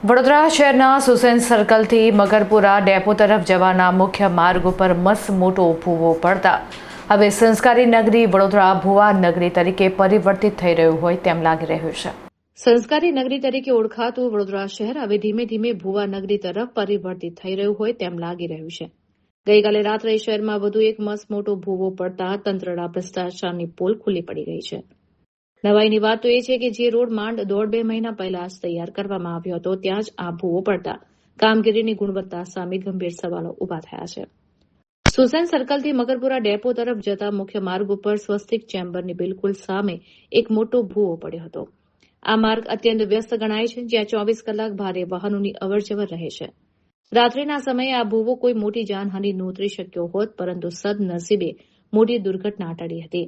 વડોદરા શહેરના સુસેન સર્કલથી મગરપુરા ડેપો તરફ જવાના મુખ્ય માર્ગ ઉપર મસ્ત મોટો ભૂવો પડતા હવે સંસ્કારી નગરી વડોદરા ભુવા નગરી તરીકે પરિવર્તિત થઈ રહ્યું હોય તેમ લાગી રહ્યું છે। સંસ્કારી નગરી તરીકે ઓળખાતું વડોદરા શહેર હવે ધીમે ધીમે ભુવા નગરી તરફ પરિવર્તિત થઈ રહ્યું હોય તેમ લાગી રહ્યું છે। ગઈકાલે રાત્રે શહેરમાં વધુ એક મસ્ત મોટો ભૂવો પડતા તંત્રના ભ્રષ્ટાચારની પોલ ખુલ્લી પડી ગઈ છે। નવાઈની વાત તો એ છે કે જે રોડ માંડ 1.5-2 મહિના પહેલા જ તૈયાર કરવામાં આવ્યો હતો ત્યાં જ આ ભૂવો પડતા કામગીરીની ગુણવત્તા સામે ગંભીર સવાલો ઉભા થયા છે। સુસેન સર્કલથી મગરપુરા ડેપો તરફ જતા મુખ્ય માર્ગ ઉપર સ્વસ્તિક ચેમ્બરની બિલકુલ સામે એક મોટો ભૂવો પડ્યો હતો। આ માર્ગ અત્યંત વ્યસ્ત ગણાય છે, જ્યાં 24 કલાક ભારે વાહનોની અવરજવર રહે છે। રાત્રિના સમયે આ ભૂવો કોઈ મોટી જાનહાનિ નોંધી શક્યો હોત, પરંતુ સદનસીબે મોટી દુર્ઘટના ટળી હતી।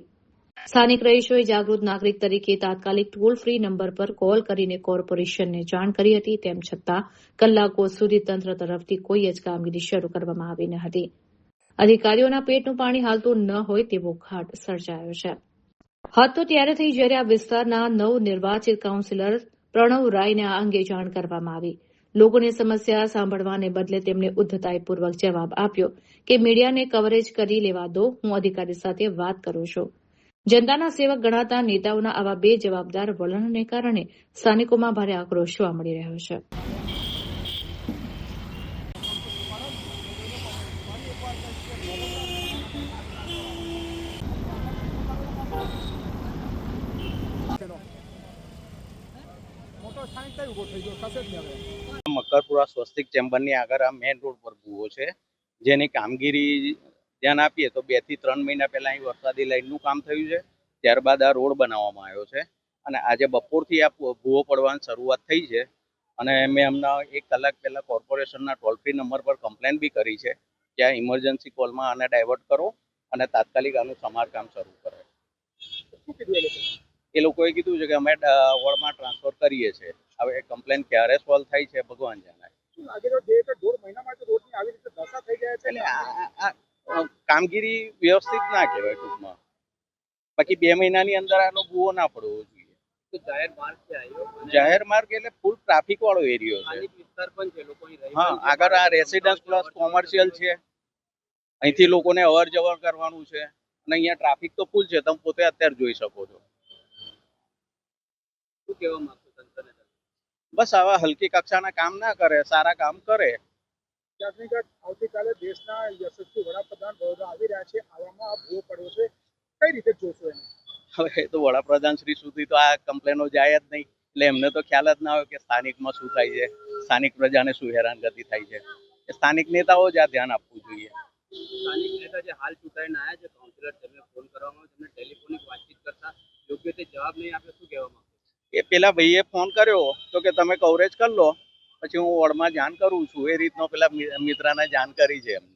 સ્થાનિક રહીશોએ જાગૃત નાગરિક તરીકે તાત્કાલિક ટોલ ફ્રી નંબર પર કોલ કરીને કોર્પોરેશનને જાણ કરી હતી, તેમ છતાં કલાકો સુધી તંત્ર તરફથી કોઈ જ કામગીરી શરૂ કરવામાં આવી ન હતી। અધિકારીઓના પેટનું પાણી હાલતું ન હોય તેવો ઘાટ સર્જાયો છે। હાથ તો ત્યારે થઈ જ્યારે આ વિસ્તારના નવનિર્વાચિત કાઉન્સિલર પ્રણવ રાયને આ અંગે જાણ કરવામાં આવી। લોકોની સમસ્યા સાંભળવાને બદલે તેમણે ઉદ્ધતાઈપૂર્વક જવાબ આપ્યો કે મીડિયાને કવરેજ કરી લેવા દો, હું અધિકારી સાથે વાત કરું છું। જનતાના સેવક ગણાતા નેતાઓના આવા બેજવાબદાર વલણને કારણે સ્થાનિકોમાં ભારે આક્રોશ જોવા મળી રહ્યો છે। મકરપુરા સ્વસ્તિક ચેમ્બરની આગળ આ મેઇન રોડ પર ભૂવો છે, જેની કામગીરી ધ્યાન આપીએ તો 2 થી 3 મહિના પહેલા અહીં વરસાદી લાઇનનું કામ થયું છે। ત્યારબાદ આ રોડ બનાવવામાં આવ્યો છે અને આજે બપોરથી આ ભૂવો પડવાની શરૂઆત થઈ છે અને મેં હમણાં 1 કલાક પહેલા કોર્પોરેશનના ટોલ ફ્રી નંબર પર કમ્પ્લેન બી કરી છે કે આ ઇમરજન્સી કોલમાં આને ડાયવર્ટ કરો અને તાત્કાલિક આનું સમારકામ શરૂ કરે। એ લોકોએ કીધું છે કે અમે વોર્ડમાં ટ્રાન્સફર કરીએ છીએ। હવે કમ્પ્લેન ક્યારે સોલ્વ થાય છે ભગવાન જાણે। કામગીરી વ્યવસ્થિત ના કહેવાય ટૂંકમાં। બાકી 2 મહિનાની અંદર આનો ભૂવો ના પડવો જોઈએ। જાહેર માર્ગ એટલે ફૂલ ટ્રાફિક વાળો એરિયો છે। હા, આગળ આ રેસિડન્સ પ્લસ કોમર્શિયલ છે, અહીંથી લોકોને અવર જવર કરવાનું છે અને અહીંયા ટ્રાફિક તો ફૂલ છે, તમે પોતે અત્યારે જોઈ શકો છો। બસ આવા હલકી કક્ષાના કામ ના કરે, સારા કામ કરે। આવતીકાલે દેશના યશસ્વી વડાપ્રધાન બરોડા આવી રહ્યા છે, આવામાં આ ભૂવો પડ્યો છે, કઈ રીતે જોશો એને? હવે તો વડાપ્રધાન શ્રી સુધી તો આ કમ્પ્લેનો જાય જ નહીં, એટલે એમને તો ખ્યાલ જ ના હોય કે સ્થાનિકમાં શું થાય છે, સ્થાનિક પ્રજાને શું હેરાનગતિ થાય છે। એ સ્થાનિક નેતાઓ જ આ ધ્યાન આપવું જોઈએ। સ્થાનિક નેતા જે હાલ ચૂંટાઈને આવ્યા છે કાઉન્સિલર, તેમને ફોન કરવામાં તેમને ટેલિફોનિક વાતચીત કરતા યોગ્ય રીતે જવાબ નહીં આપે, શું કહેવા માંગો? એ પેલા ભાઈએ ફોન કર્યો તો કે તમે કવરેજ કરી લો, પછી હું વોર્ડમાં જાણ કરું છું, એ રીતનો પેલા મિત્રને જાણ કરી છે એમને।